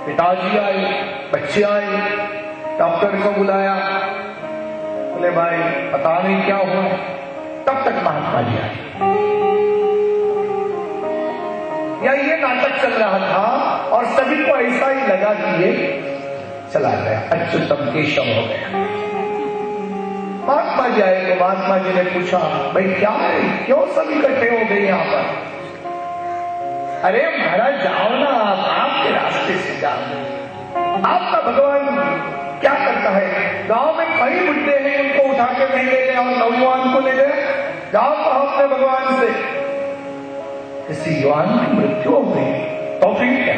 पिताजी आए, बच्चे आए, डॉक्टर को बुलाया, बोले भाई पता नहीं क्या हुआ। तब तक महात्मा जी आए। या ये नाटक चल रहा था और सभी को ऐसा ही लगा कि ये चला गया, अच्युतम केशव हो गया। महात्मा जी आए तो महात्मा जी ने पूछा, भाई क्या है, क्यों सब इकट्ठे हो गए यहाँ पर? अरे महाराज जाओ ना, आप आपके रास्ते से जाओ। आपका भगवान क्या करता है, गांव में कई बुढ़े हैं, उनको उठा के नहीं ले गए और नौजवान को ले गए। जाओ कहो अपने भगवान से, किसी युवान की मृत्यु हो गई तो फिर क्या?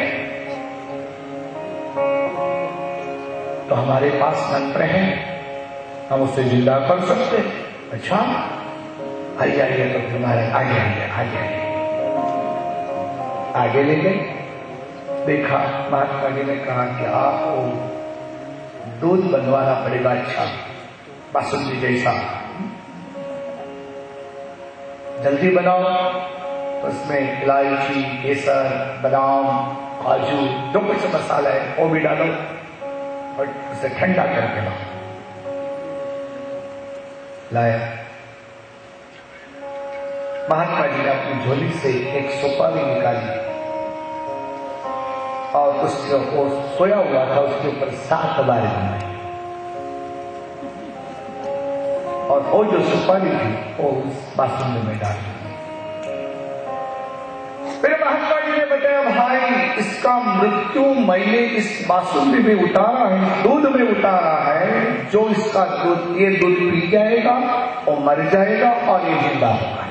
तो हमारे पास मंत्र है, हम उसे जिंदा कर सकते। अच्छा आइए आइए, तो हमारे आगे आइए आगे आइए। आगे ले गए, देखा महात्मा जी ने कहा कि आपको दूध बनवाना पड़ेगा, अच्छा बासुंदी जैसा, जल्दी बनाओ। उसमें इलायची, केसर, बादाम, काजू, जो कुछ मसाला है वो भी डालो और उसे ठंडा करके लाओ। लाया, महात्मा जी ने अपनी झोली से एक सुपारी निकाली और उसके वो सोया हुआ था, उसके ऊपर 7 बार घुमाई और वो जो सुपारी थी वो उस बासुंदी में डाल दी। फिर महात्मा जी ने बताया, भाई इसका मृत्यु मैंने इस बासुंदी में उतारा है, दूध में उतारा है। जो इसका दूध, ये दूध पी जाएगा वो मर जाएगा और ये जिंदा होगा।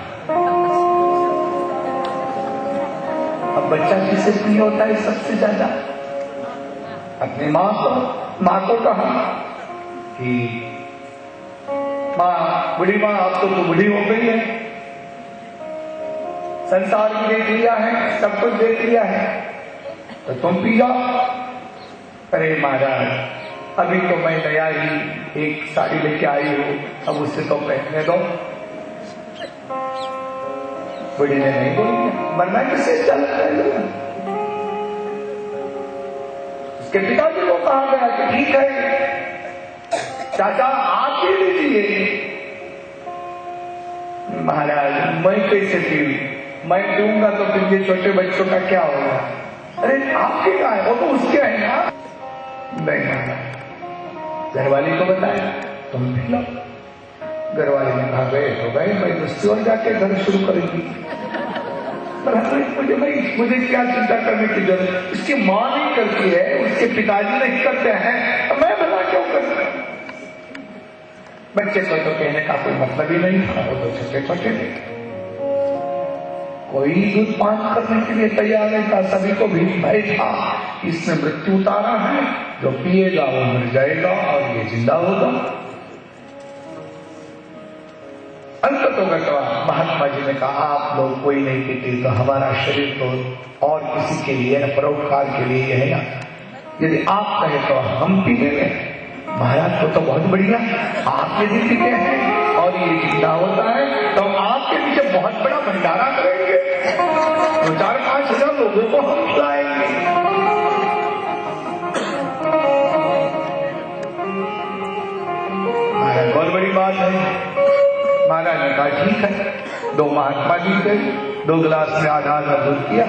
अब बच्चा किसे प्रिय होता है सबसे ज्यादा? अपनी माँ को कहा कि माँ, बूढ़ी माँ, अब तो बूढ़ी हो गई है, संसार भी देख लिया है, सब कुछ देख लिया है, तो तुम पी जाओ। अरे महाराज, अभी तो मैं नया ही एक साड़ी लेके आई हूं, अब उससे तो पहनने दो। बूढ़ी ने नहीं बोली, मरना किसे चलता है। उसके पिताजी को कहा गया कि ठीक है चाचा आप पी लीजिए। महाराज मैं कैसे पी, मैं दूंगा तो फिर ये छोटे बच्चों का क्या होगा? अरे आपके क्या है, वो तो उसके है ना। नहीं महाराज, घरवाली को बताया तुम पी लो। घरवाली ने कहा गए तो गए, मैं दूसरी ओर जाके घर शुरू करेंगी। मुझे क्या चिंता करने की जरूरत, उसकी माँ नहीं करती है, उसके पिताजी नहीं करते हैं, मैं भला क्यों करता? बच्चे को तो कहने का कोई मतलब ही नहीं था, वो तो छोटे छोटे थे, कोई दूध पान करने के लिए तैयार नहीं था। सभी को भी भय था, इसने मृत्यु उतारा है, जो पिएगा वो मर जाएगा और ये जिंदा होगा। अंत तो गटवा महात्मा जी ने कहा, आप लोग कोई नहीं पीते तो हमारा शरीर तो और किसी के लिए न, परोपकार के लिए है ना, यदि आप कहे तो हम पी लेंगे। महाराज को तो बहुत बढ़िया, आप यदि पीते हैं और ये जिंदा होता है तो आपके पीछे बहुत बड़ा भंडारा करेंगे, तो 4-5 हजार लोगों को हम खिलाएंगे। महाराज बहुत बड़ी बात है। महाराज ने कहा ठीक है, 2 महात्मा जी थे, 2 गिलास में आधा दूध किया,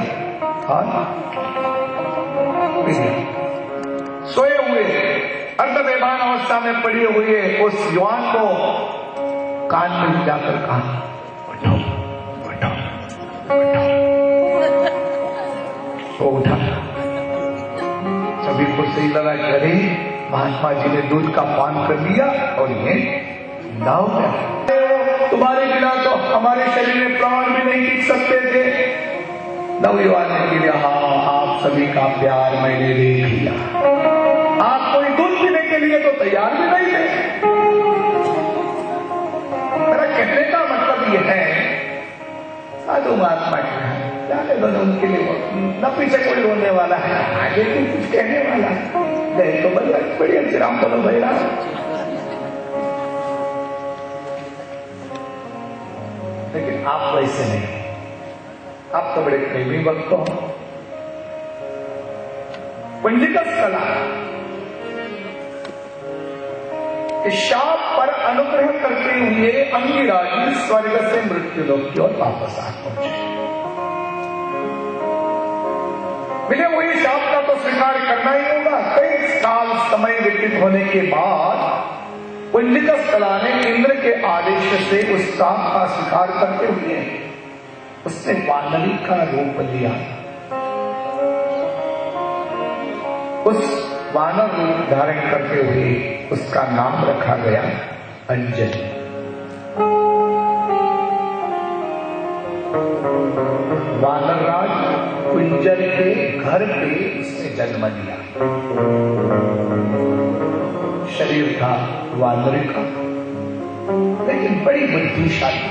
सोए हुए अर्धबेभान अवस्था में पड़े हुए उस युवान को कान में जाकर कहा, उठो उठो उठो। तो उठा, सभी को सही लगा कि अरे महात्मा जी ने दूध का पान कर लिया और ये जिंदा हो गया। तुम्हारे बिना तो हमारे शरीर में प्राण भी नहीं टिक सकते थे। नवयुवान ने कहा, आप सभी का प्यार मैंने देख लिया, आप कोई दूध पीने के लिए तो तैयार भी नहीं थे। मेरा कहने का मतलब यह है, साधु महात्मा जाने दो उनके लिए, न पीछे कोई रोने वाला है, आगे भी कुछ कहने वाला है, तो बढ़िया श्री राम बोलो भैया। लेकिन आप वैसे नहीं, आप तो बड़े प्रेमी भक्त हो। पुंजिकस कला इस शाप पर अनुग्रह करते हुए अंगिराजी स्वर्ग से मृत्युलोक की ओर वापस आ पहुंचे। बिना वही शाप का तो स्वीकार करना ही होगा। कई साल समय व्यतीत होने के बाद पुंजिकस कला ने इंद्र के आदेश से उस शाप का स्वीकार करते हुए उसने वानरी का रूप लिया। उस वानर रूप धारण करते हुए उसका नाम रखा गया अंजलि। वानरराज कुंजल के घर पे उसने जन्म लिया। शरीर था वानरी का, लेकिन बड़ी बुद्धिशाली।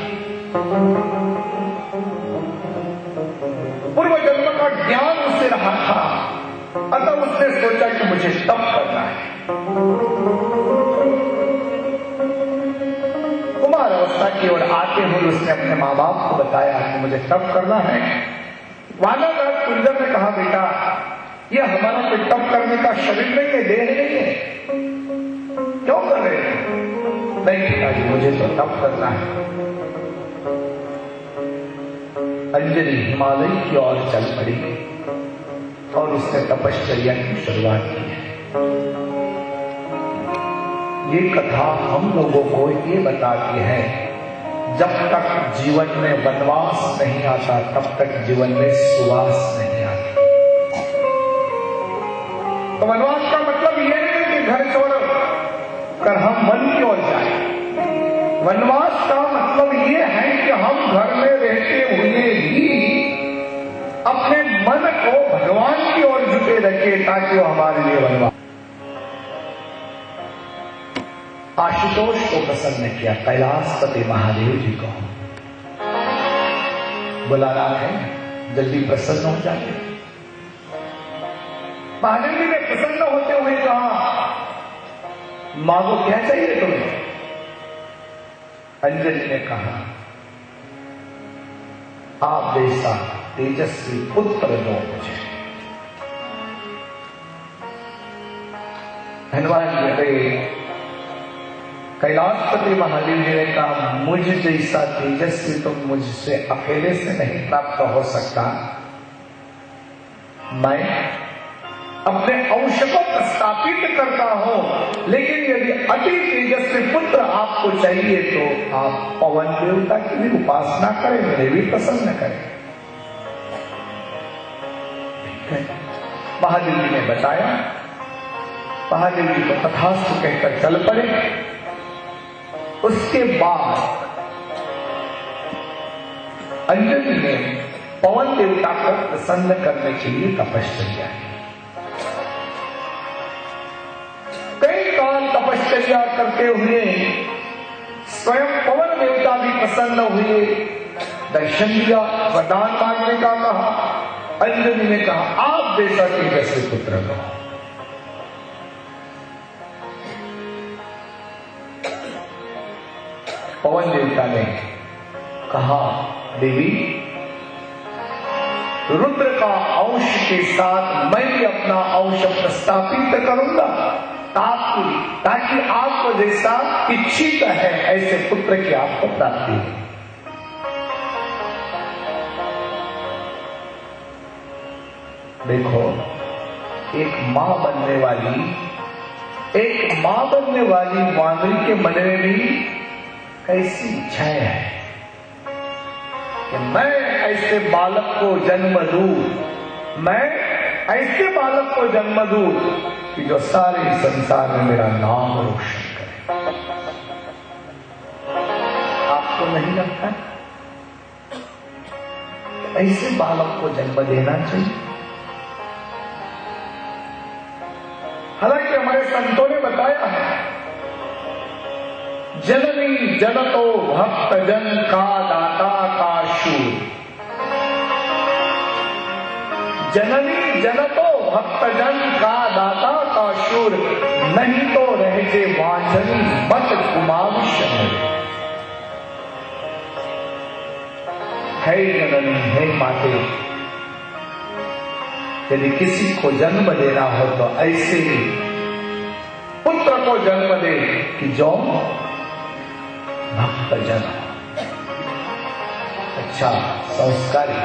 पूर्व जन्म का ज्ञान उसे रहा था, अतः उसने सोचा कि मुझे तप करना है। कुमार अवस्था की ओर आते हुए उसने अपने माँ बाप को बताया कि मुझे तप करना है। वानरराज कुंजल ने कहा, बेटा यह हमारा कोई तप करने का शरीर नहीं है, देह नहीं है, क्यों कर रहे हो? नहीं पिताजी, मुझे तो तप करना है। अंजलि हिमालय की ओर चल पड़ी और उसने तपश्चर्या की शुरुआत की है। ये कथा हम लोगों को ये बताती है, जब तक जीवन में वनवास नहीं आता तब तक जीवन में सुवास नहीं आता। तो वनवास का मतलब यह नहीं कि घर छोड़ कर हम वन की ओर जाए। वनवास का मतलब यह है कि हम घर में रहते हुए भी अपने मन को भगवान की ओर झुके रखे ताकि वो हमारे लिए वनवास। आशुतोष को प्रसन्न किया, कैलाशपति महादेव जी को बुलाना है, जल्दी प्रसन्न हो जाए। महादेव जी ने प्रसन्न होते हुए कहा, मांगो क्या चाहिए तुम्हें? अंजलि ने कहा, आप जैसा तेजस्वी पुत्र दो मुझे। धन्यवाद जी। कैलाशपति महादेव जी ने कहा, मुझ जैसा तेजस्वी तो मुझसे अकेले से नहीं प्राप्त हो सकता। मैं अपने अंश को प्रस्थापित करता हूं, लेकिन यदि अति तेजस्वी पुत्र आपको चाहिए तो आप पवन देवता की भी उपासना करें, मेरे भी प्रसन्न करें। महादेव जी ने बताया। महादेव जी को तथास्तु कहकर चल पड़े। उसके बाद अंजलि ने पवन देवता को प्रसन्न करने के लिए तपश्चर्या की। कई काल तपश्चर्या करते हुए स्वयं पवन देवता भी प्रसन्न हुए, दर्शन दिया, वरदान मांगने का कहा। अंजलि ने कहा, आप जैसा तेजस्वी पुत्र को। पवन देवता ने कहा, देवी रुद्र का अंश के साथ मैं भी अपना अंश प्रस्थापित करूंगा ताकि आपको जैसा इच्छित है ऐसे पुत्र की आपको प्राप्ति हो। देखो, एक मां बनने वाली वानरी के मन में भी कैसी इच्छाएं हैं कि मैं ऐसे बालक को जन्म दूं, मैं ऐसे बालक को जन्म दूं कि जो सारे संसार में मेरा नाम रोशन करे। आपको नहीं लगता ऐसे बालक को जन्म देना चाहिए? हालांकि हमारे संतों ने बताया है, जननी जनतो भक्त जन का दाता का शूर। जननी जनतो भक्त जन का दाता का शूर, नहीं तो रहते वांझनी मत कुमाविशन। है जननी, है माते, यदि किसी को जन्म देना हो तो ऐसे ही पुत्र को जन्म दे कि जो भक्त जन हो, अच्छा संस्कारी।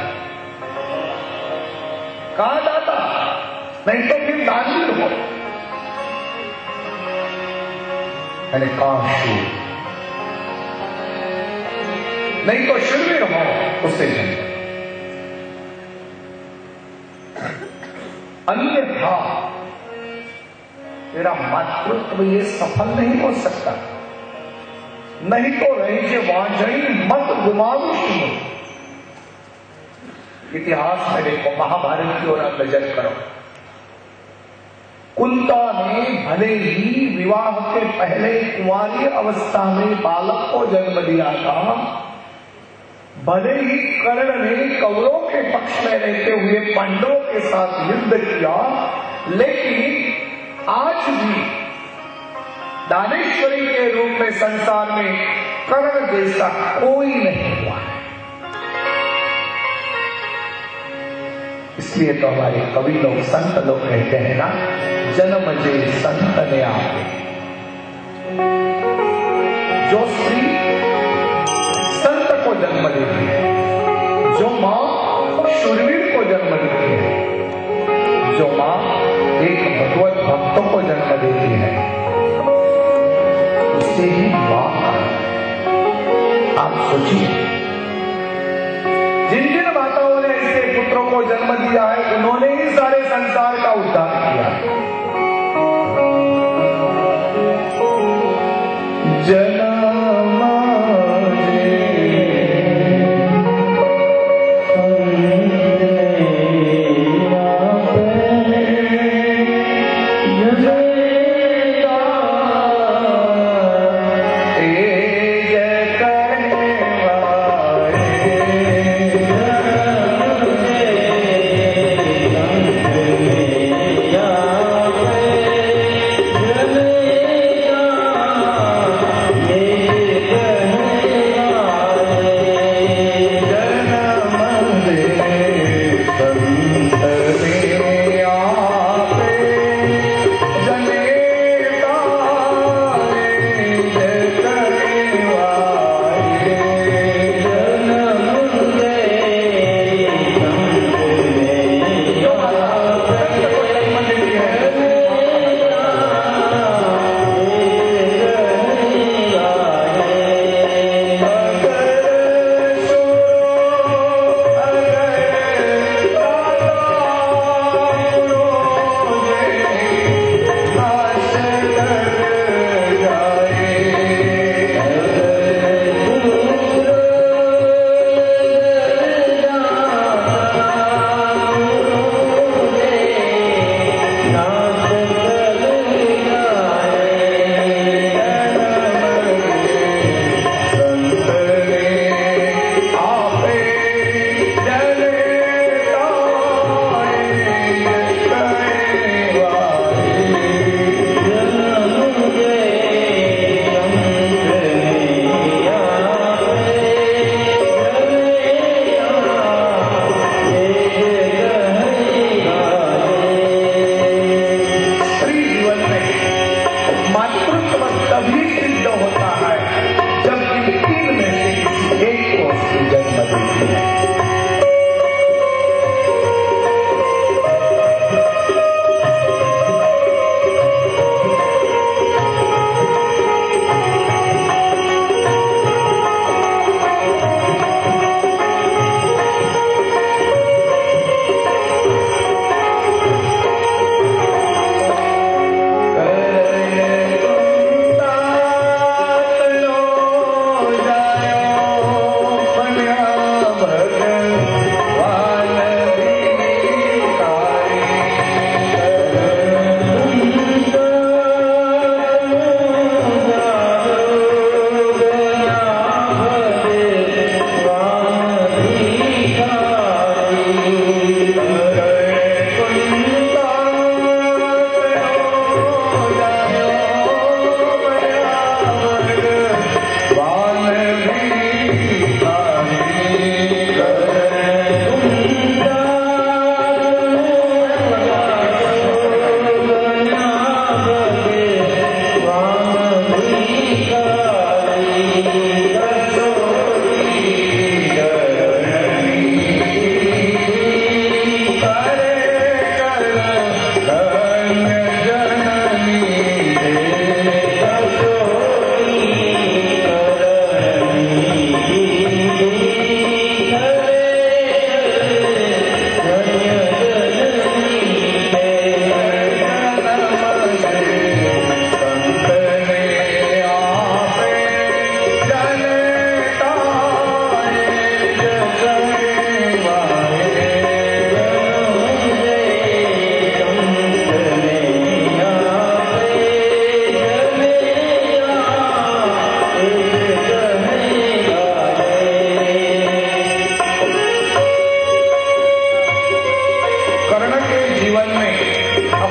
कहा जाता नहीं तो फिर दानवीर हो, मैंने कहा शूर, नहीं तो शूरवीर हो उससे जन्म। अन्यथा तेरा मातृत्व ये सफल नहीं हो सकता। नहीं तो रही वांझणी मत गुमाविश। इतिहास में देखो, महाभारत की ओर नजर करो। कुंता ने भले ही विवाह के पहले कुंवारी अवस्था में बालक को जन्म दिया था, भले ही कर्ण ने कौरवों के पक्ष में रहते हुए पांडवों के साथ युद्ध किया, लेकिन आज भी दानेश्वरी के रूप में संसार में कर्ण जैसा कोई नहीं हुआ है। इसलिए तो हमारे कवि लोग, संत लोग कहते हैं ना, जन्म जे संत ने आपे। जो स्त्री संत को जन्म देती है, जो मां शूरवीर को जन्म देती है, जो मां एक भगवत भक्तों को जन्म देती है, उससे ही मां। आप सोचिए, जिन जिन माताओं ने ऐसे पुत्रों को जन्म दिया है, उन्होंने ही सारे संसार का उद्धार किया है।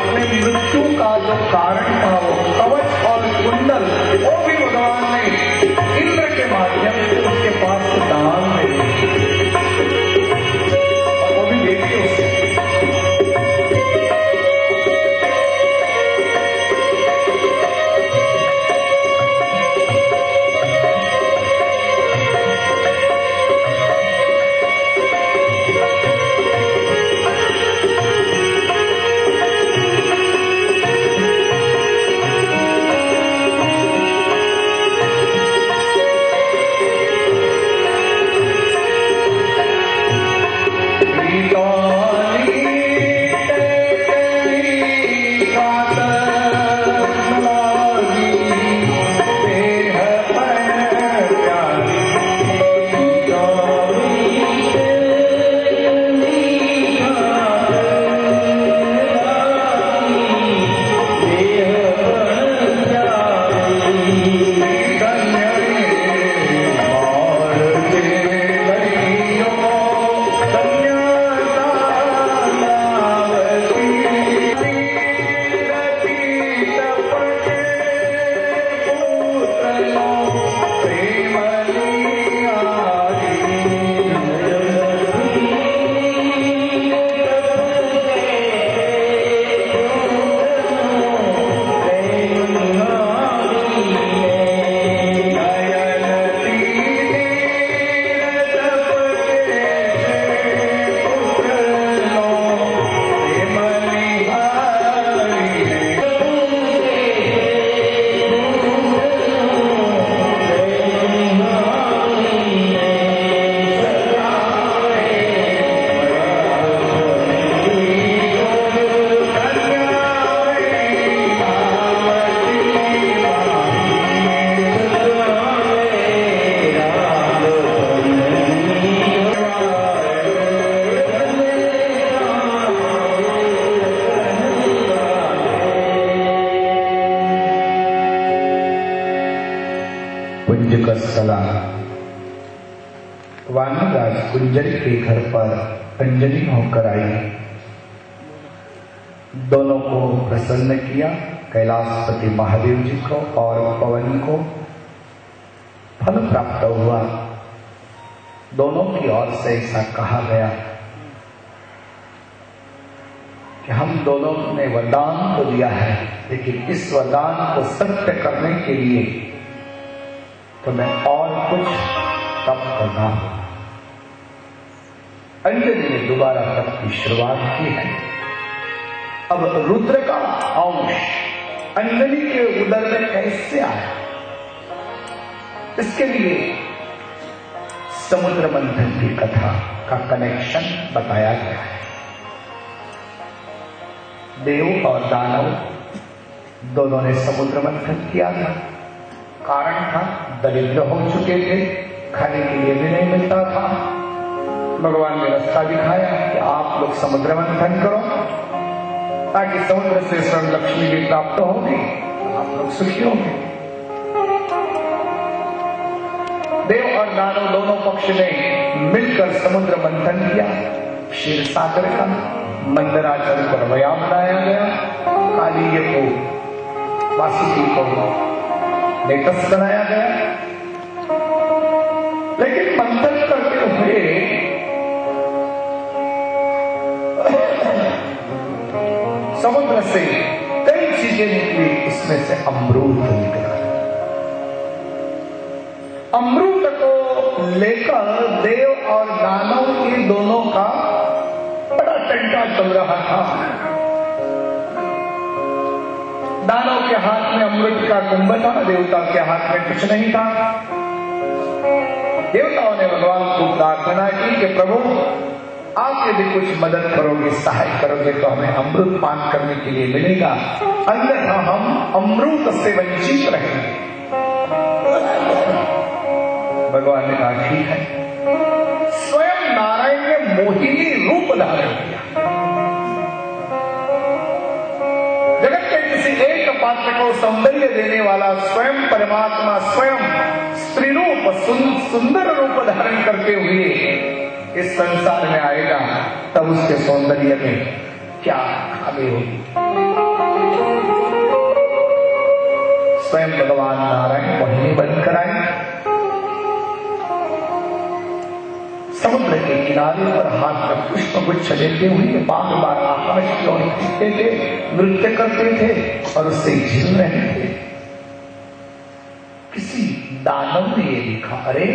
अपने मृत्यु का जो कारण था वो कवच और कुंडल, वो भी भगवान ने इंद्र के माध्यम से उसके पास दान दे दिए, और वो भी देखिए उसे वानरराज कुंजरी के घर पर अंजलि होकर आई, दोनों को प्रसन्न किया। कैलाशपति महादेव जी को और पवन को फल प्राप्त हुआ। दोनों की ओर से ऐसा कहा गया कि हम दोनों ने वरदान तो दिया है, लेकिन इस वरदान को सत्य करने के लिए तुम्हें और कुछ तप करना होगा। अंजलि ने दोबारा तप की शुरुआत की है। अब रुद्र का अंश अंजलि के उदर में कैसे आया, इसके लिए समुद्र मंथन की कथा का कनेक्शन बताया गया है। देव और दानव दोनों ने समुद्र मंथन किया था। कारण था दरिद्र हो चुके थे, खाने के लिए भी नहीं मिलता था। भगवान ने रास्ता दिखाया कि आप लोग समुद्र मंथन करो, ताकि समुद्र से स्वयं लक्ष्मी भी प्राप्त होगी, आप लोग सुखी होंगे। देव और दानव दोनों पक्ष ने मिलकर समुद्र मंथन किया। क्षीर सागर का मंदराचल पर वया बनाया गया, कालीय को वासुकी को नेतस बनाया गया। लेकिन मंथन करते हुए समुद्र से कई चीजें निकली, उसमें से अमृत निकला। अमृत को लेकर देव और दानव के दोनों का बड़ा टंटा चल रहा था। दानव के हाथ में अमृत का कुंभ था, देवता के हाथ में कुछ नहीं था। देवताओं ने भगवान को प्रार्थना की कि प्रभु आप यदि कुछ मदद करोगे, सहाय करोगे तो हमें अमृत पान करने के लिए मिलेगा, अन्यथा हम अमृत से वंचित रहेंगे। भगवान ने कहा ठीक है। स्वयं नारायण ने मोहिनी रूप धारण किया। जगत के किसी एक पात्र को सौंदर्य देने वाला स्वयं परमात्मा स्वयं स्त्री रूप सुंदर रूप धारण करते हुए इस संसार में आएगा, तब उसके सौंदर्य में क्या खामी होगी। समुद्र के किनारे पर हाथ में पुष्प गुच्छ लेते हुए बार बार आकाश की ओर देखते थे, नृत्य करते थे और उससे झिल रहे थे। किसी दानव ने ये लिखा, अरे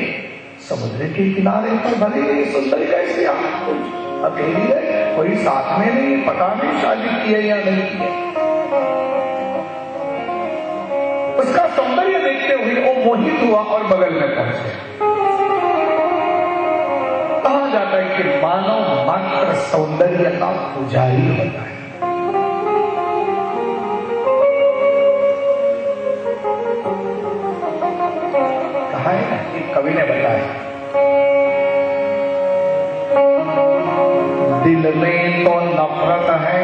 समुद्र के किनारे पर भले ही सुंदर कैसे अकेली है, कोई साथ में नहीं, पता नहीं शादी की है या नहीं की है। उसका सौंदर्य देखते हुए वो मोहित हुआ और बगल में पहुंचे। कहा जाता है कि मानव मात्र सौंदर्य का पुजारी होता है। कहा है ना, एक कवि ने बताया, दिल में तो नफरत है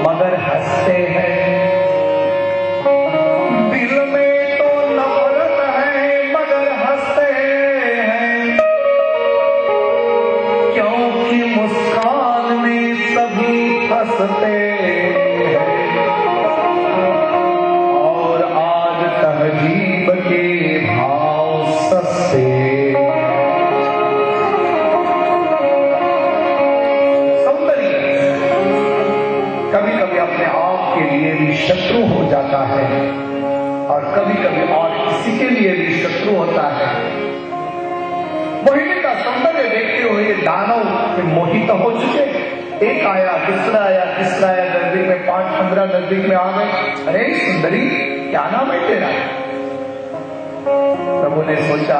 मगर हंसते हैं, दिल में तो नफरत है मगर हंसते हैं, क्योंकि मुस्कान में सभी हंसते हैं, और आज तहजीब के भाव सस्ते। कभी कभी अपने आप के लिए भी शत्रु हो जाता है और कभी कभी और किसी के लिए भी शत्रु होता है। मोहिनी का सौंदर्य देखते हुए दानव मोहित हो चुके। एक आया, दूसरा आया, तीसरा आया, नजदीक में 5-15 नजदीक में आ गए। अरे सुंदरी, क्या नाम है तेरा? प्रभु ने सोचा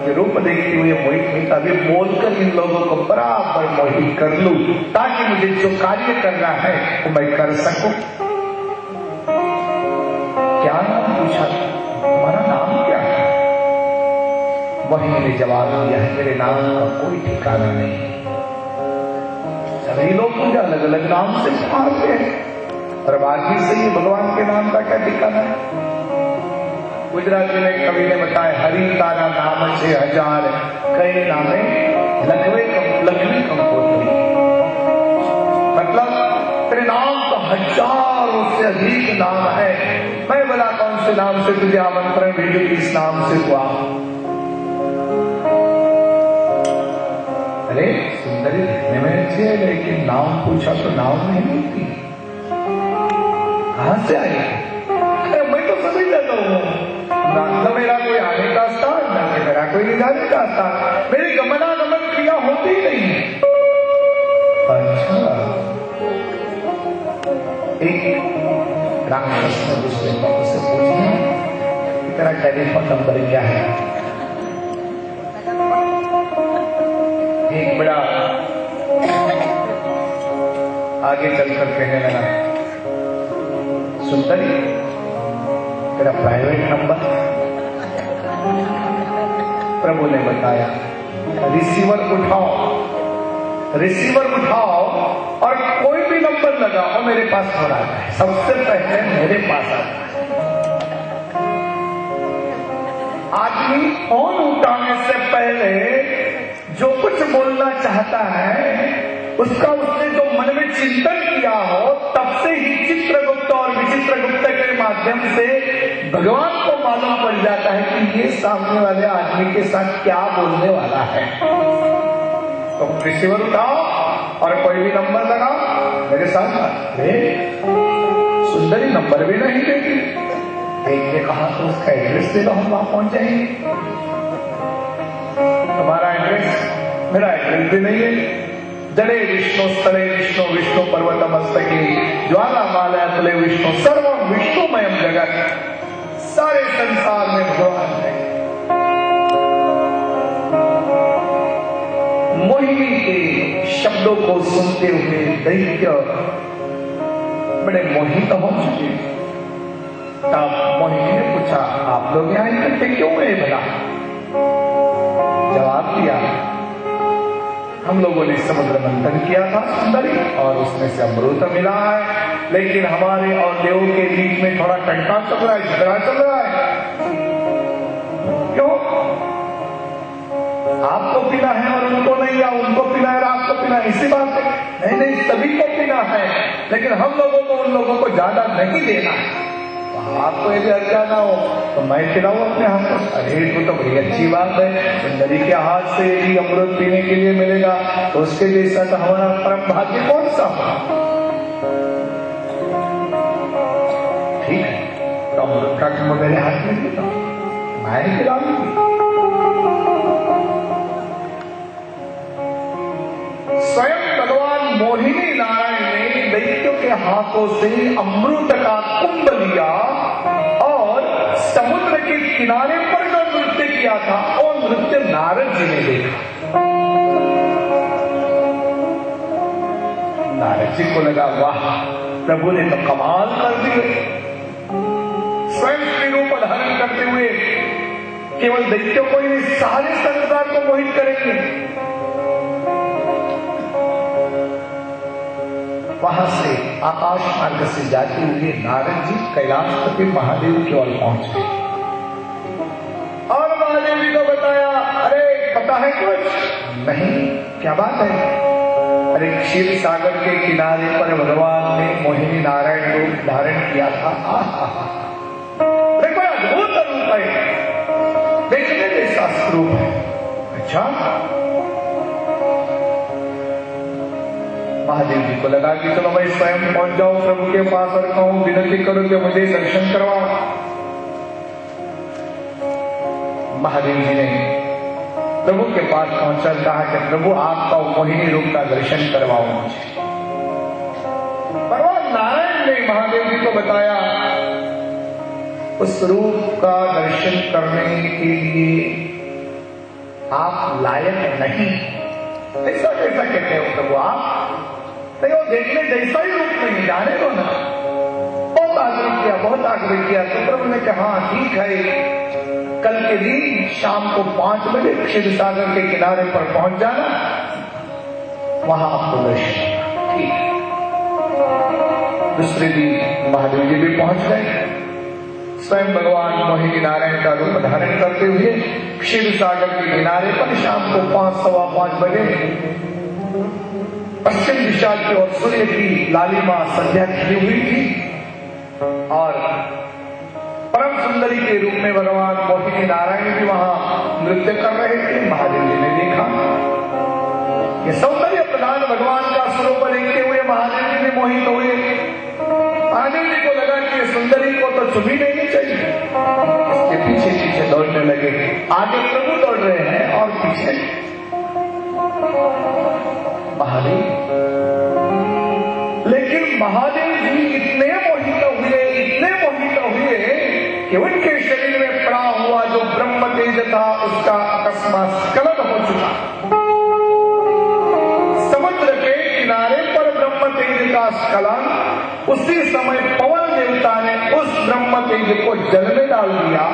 कि रूप देखते हुए मोहित नहीं, तभी बोलकर इन लोगों को बराबर मोहित कर लूं, ताकि मुझे जो कार्य करना है वो मैं कर सकूं। क्या नाम पूछा? तुम्हारा नाम क्या है? मोहिनी ने जवाब दिया है, मेरे नाम का कोई ठिकाना नहीं। सभी लोग मुझे अलग अलग नाम से पुकारते हैं, और बाकी से ही भगवान के नाम का क्या ठिकाना है? गुजराती में कवि ने बताया, हरि तारा नाम से हजार कई नामे लखवी कंपोत्री। मतलब तेरे नाम तो हजारों से अधिक नाम है, मैं बोला कौन से नाम से तुझे आमंत्रण भेजू, किस नाम से हुआ? अरे सुंदरी दिखने में अच्छी है, लेकिन नाम पूछा तो नाम नहीं मिलती, कहां से आई? अरे मैं तो समझ जाता हूँ, न मेरा कोई आने का स्थान, न मेरा कोई जाने का स्थान, मेरी गमनागमन क्रिया होती ही नहीं है। अच्छा, एक राक्षस ने दूसरे बाबू से पूछा, तेरा टेलीफोन नंबर क्या है? एक बड़ा आगे चलकर कहने लगा, सुंदरी तेरा प्राइवेट नंबर? प्रभु ने बताया, रिसीवर उठाओ, रिसीवर उठाओ और कोई भी नंबर लगाओ मेरे पास हो रहा है, सबसे पहले मेरे पास आता है। आदमी फोन उठाने से पहले जो कुछ बोलना चाहता है उसका उसने जो मन में चिंतन किया हो, तब से ही चित्रगुप्त और विचित्रगुप्त के माध्यम से भगवान को मालूम पड़ जाता है कि ये सामने वाले आदमी के साथ क्या बोलने वाला है। तो रिसीवर उठाओ और कोई भी नंबर लगाओ मेरे साथ। सुंदरी नंबर भी नहीं देती। एक ने कहा तो उसका एड्रेस दे दो, हम वहां पहुंच जाएंगे। तुम्हारा एड्रेस? मेरा एड्रेस भी नहीं है। जले विष्णु स्थले विष्णु, विष्णु पर्वत मस्तके, ज्वाला माला तले विष्णु, सर्वम विष्णुमयम जगत, सारे संसार में भगवान है। मोहिनी के शब्दों को सुनते हुए दैत्य बड़े मोहित हो चुके। तब मोहिनी ने पूछा, आप लोग यहाँ इकट्ठे क्यों हुए भला? जवाब दिया, हम लोगों ने समुद्र मंथन किया था सुंदरी, और उसमें से अमृत मिला है, लेकिन हमारे और देव के बीच में थोड़ा टंका चल रहा है, झगड़ा चल रहा है। क्यों? आपको पीना है और उनको नहीं, या उनको पीना है और आपको पीना है, इसी बात पे? नहीं नहीं, सभी को पीना है, लेकिन हम लोगों को उन लोगों को ज्यादा नहीं देना है। आपको यदि हर्जा ना हो तो मैं खिलाऊं अपने हाथों से। अरे तो बड़ी अच्छी बात है, सुंदरी के हाथ से यदि अमृत पीने के लिए मिलेगा तो उसके जैसा तो हमारा परम भाग्य कौन सा हो। ठीक है, तो अमृत का तुम मेरे हाथ में देता, मैं खिलाऊंगी। स्वयं भगवान मोहिनी नारायण ने दैत्यों के हाथों से अमृत का कुंभ लिया और समुद्र के किनारे पर जो नृत्य किया था और नृत्य नारद जी ने देखा। नारद जी को लगा वाह, प्रभु ने तो कमाल कर दिए। स्वयं श्री रूप धारण करते हुए केवल दैत्यों को ही सारे संसार को मोहित करेंगे। वहां से आकाश मार्ग से जाते हुए नारद जी कैलाशपति महादेव की ओर पहुंच गए और महादेव जी को बताया, अरे पता है कुछ? नहीं, क्या बात है? अरे क्षीर सागर के किनारे पर भगवान ने मोहिनी नारायण रूप धारण किया था। बड़ा अद्भुत रूप है, देखने जैसा रूप है। अच्छा, महादेव जी को लगा कि चलो मैं स्वयं पहुंच जाऊं प्रभु के पास और कहूं, विनती करूं कि मुझे दर्शन करवाओ। महादेव जी ने प्रभु के पास पहुंचा, कहा कि प्रभु आपका मोहिनी रूप का दर्शन करवाओ मुझे। भगवान नारायण ने महादेव जी को बताया, उस रूप का दर्शन करने के लिए आप लायक नहीं। ऐसा कैसा कहते हो प्रभु आप? नहीं, वो देखने जैसा ही रूप नहीं, जाने दो ना। बहुत आग्रह किया तो प्रभु ने कहा ठीक है, कल के दिन शाम को 5 बजे क्षीर सागर के किनारे पर पहुंच जाना, वहां आपको दर्शन। ठीक है, दूसरे दिन महादेव जी भी पहुंच गए। स्वयं भगवान मोहिनी नारायण का रूप धारण करते हुए क्षीर सागर के किनारे पर शाम को 5, सवा 5 बजे पश्चिम दिशा की ओर सूर्य की लालिमा संध्या खिली हुई थी और परम सुंदरी के रूप में भगवान मोहिनी नारायण भी वहां नृत्य कर रहे थे। महादेव जी ने देखा, ये सौंदर्य प्रधान भगवान का स्वरूप देखते हुए महादेव जी भी मोहित हुए। महादेव जी को लगा कि ये सुंदरी को तो चुमी नहीं चाहिए, इसके पीछे पीछे दौड़ने लगे। आगे प्रभु दौड़ रहे हैं और पीछे महादेव। लेकिन महादेव जी इतने मोहित हुए कि उनके शरीर में पड़ा हुआ जो ब्रह्म तेज था उसका अकस्मात स्खलन हो चुका। समुद्र के किनारे पर ब्रह्म तेज का स्खलन, उसी समय पवन देवता ने उस ब्रह्म तेज को जल में डाल दिया।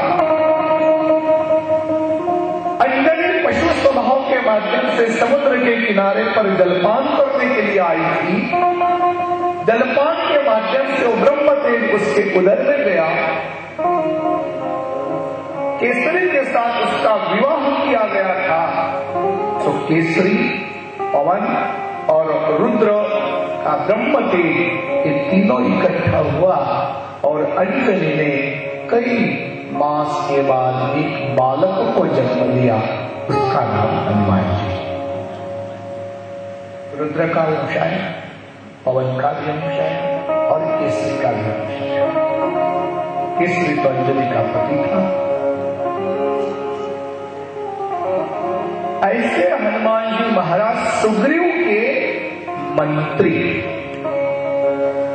अंजनी पशु स्वभाव के माध्यम से समुद्र के किनारे पर जलपान करने के लिए आई थी। जलपान के माध्यम से वो ब्रह्म तेज उसके उदर में गया। केसरी के साथ उसका विवाह किया गया था। तो केसरी, पवन और रुद्र का ब्रह्म तेज ये तीनों इकट्ठा हुआ और अंजनी ने कई मास के बाद एक बालक को जन्म दिया, उसका नाम हनुमान जी। रुद्र का अंश है, पवन का भी अंश है और केसरी का भी अंश है। केसरी तो अंजलि का पति था। ऐसे हनुमान जी महाराज सुग्रीव के मंत्री।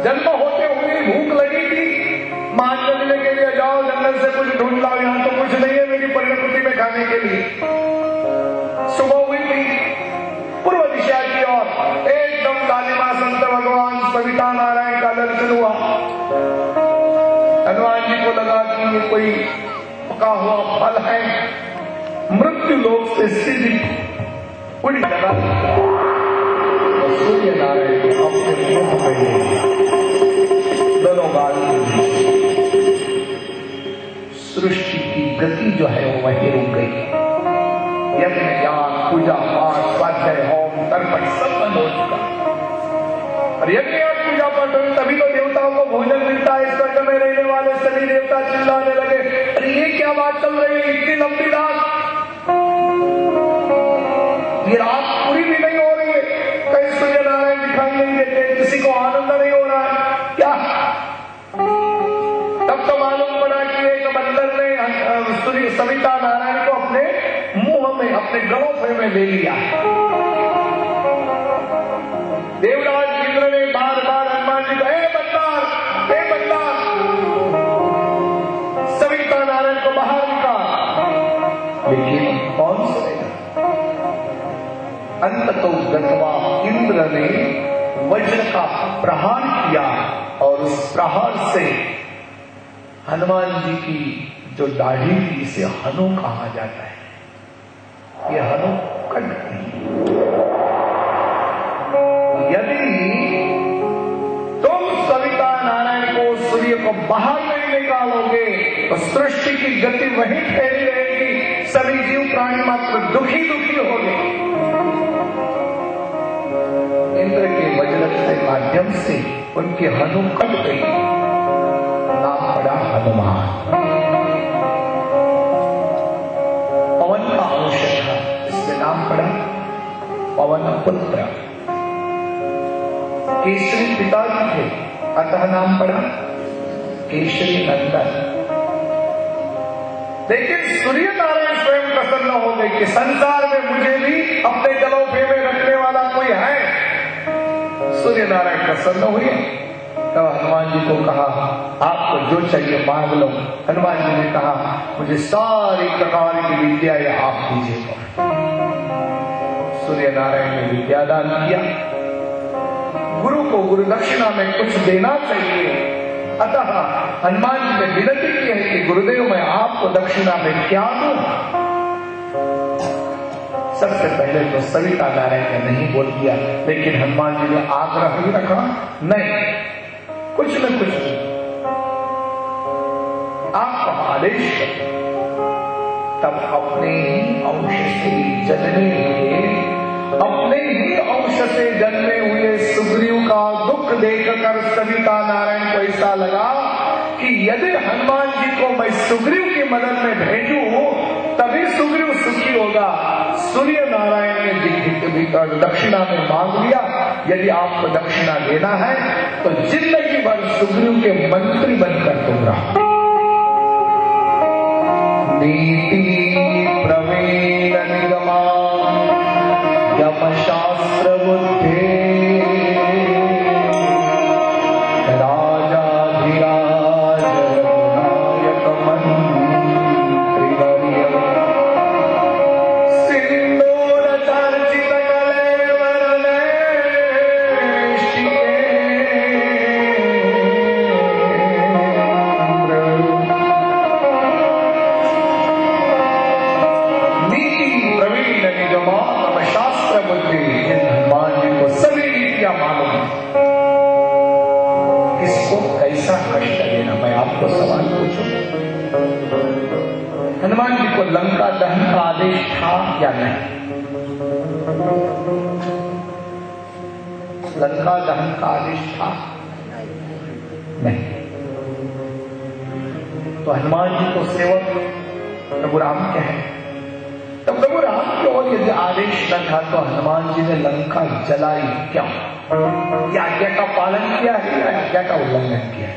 जन्म होते हुए भूख लगी थी, मां जंगल के लिए जाओ, जंगल से कुछ ढूंढ लाओ, यहां तो कुछ नहीं है मेरी पर्णकुटी में खाने के लिए। सुबह हुई थी, पूर्व दिशा की ओर एकदम लालिमा संत भगवान सविता नारायण का दर्शन हुआ। हनुमान जी को लगा कि ये कोई पका हुआ फल है। मृत्यु लोक से सीधी उड़ी लगा सूर्य नारायण को अपने मुख में दोनों बाल सृष्टि की गति जो है वो वहीं रुक गई। यज्ञ ज्ञान पूजा पाठ स्वाध्याय होम तर्पण सब बंद हो चुका। और यज्ञ और पूजा पाठ तभी तो देवताओं को भोजन मिलता है स्वर्ग में रहने वाले सभी देवता चिल्लाने लगे, अरे ये क्या बात चल रही है, इतनी लंबी रात, ये रात पूरी भी नहीं हो रही है, कहीं सूर्य नारायण दिखाई नहीं देते, किसी को आनंद नहीं हो रहा है क्या? तब तो मालूम पड़ा कि एक बंदर ने सूर्य सविता नारायण को अपने मुंह में, अपने गलोफे में ले लिया। देवराज इंद्र ने बार बार हनुमान जी को, हे बंदा, सविता नारायण को बाहर निकाल, लेकिन कौन सुनेगा? अंततो गत्वा इंद्र ने वज्र का प्रहार किया और उस प्रहार से हनुमान जी की जो दाढ़ी थी, इसे हनु कहा जाता है, ये हनु कट गई। यदि तुम सविता नारायण को, सूर्य को बाहर नहीं निकालोगे तो सृष्टि की गति वहीं ठहरी रहेगी, सभी जीव प्राणी मात्र दुखी होंगे। इंद्र के वज्र के माध्यम से उनकी हनु कट गई, नाम पड़ा हनुमान। पवन का अंश था, इसलिए नाम पड़ा पवन पुत्र। केसरी पिताजी थे, अतः नाम पड़ा केसरी नंदन। लेकिन सूर्य नारायण स्वयं प्रसन्न हो गए कि संसार में मुझे भी अपने गलोफे में रखने वाला कोई है। सूर्य नारायण प्रसन्न हुए, तो हनुमान जी को कहा, आपको जो चाहिए मांग लो। हनुमान जी ने कहा, मुझे सारी प्रकार की विद्या आप दीजिएगा। सूर्य नारायण ने विद्या दान किया। गुरु को गुरु दक्षिणा में कुछ देना चाहिए, अतः हनुमान जी ने विनती की है कि गुरुदेव मैं आपको दक्षिणा में क्या दूं? सबसे पहले तो सविता नारायण ने नहीं बोल दिया, लेकिन हनुमान जी ने आग्रह ही रखा, नहीं, कुछ न कुछ आपका आदेश करें। तब अपने ही अंश से जन्मे हुए सुग्रीव का दुख देखकर सविता नारायण को ऐसा लगा कि यदि हनुमान जी को मैं सुग्रीव की मदद में भेजूं तभी सुग्रीव सुखी होगा। सूर्य नारायण ने दक्षिणा में मांग लिया, यदि आपको दक्षिणा देना है तो जिंदगी भर सुग्रीव के मंत्री बनकर तुम रहो। नीति प्रवीण निगमा यम शास्त्र बुद्धे राजाधिराज नायक मंत्रिवर्य सिंदूर चर्चित कलेवर नीति प्रवीण निगमा शास्त्र बुद्धि। हनुमान जी को सभी नीतियां मालूम है, किसको कैसा कष्ट देना। मैं आपको सवाल पूछूं, हनुमान जी को लंका दहन का आदेश था या नहीं? लंका दहन का आदेश था नहीं? तो हनुमान जी को सेवक प्रभु राम कहे, तो प्रभु राम की ओर यदि आदेश न था तो हनुमान जी ने लंका जलाई क्यों? ये आज्ञा का पालन किया है या आज्ञा का उल्लंघन किया है?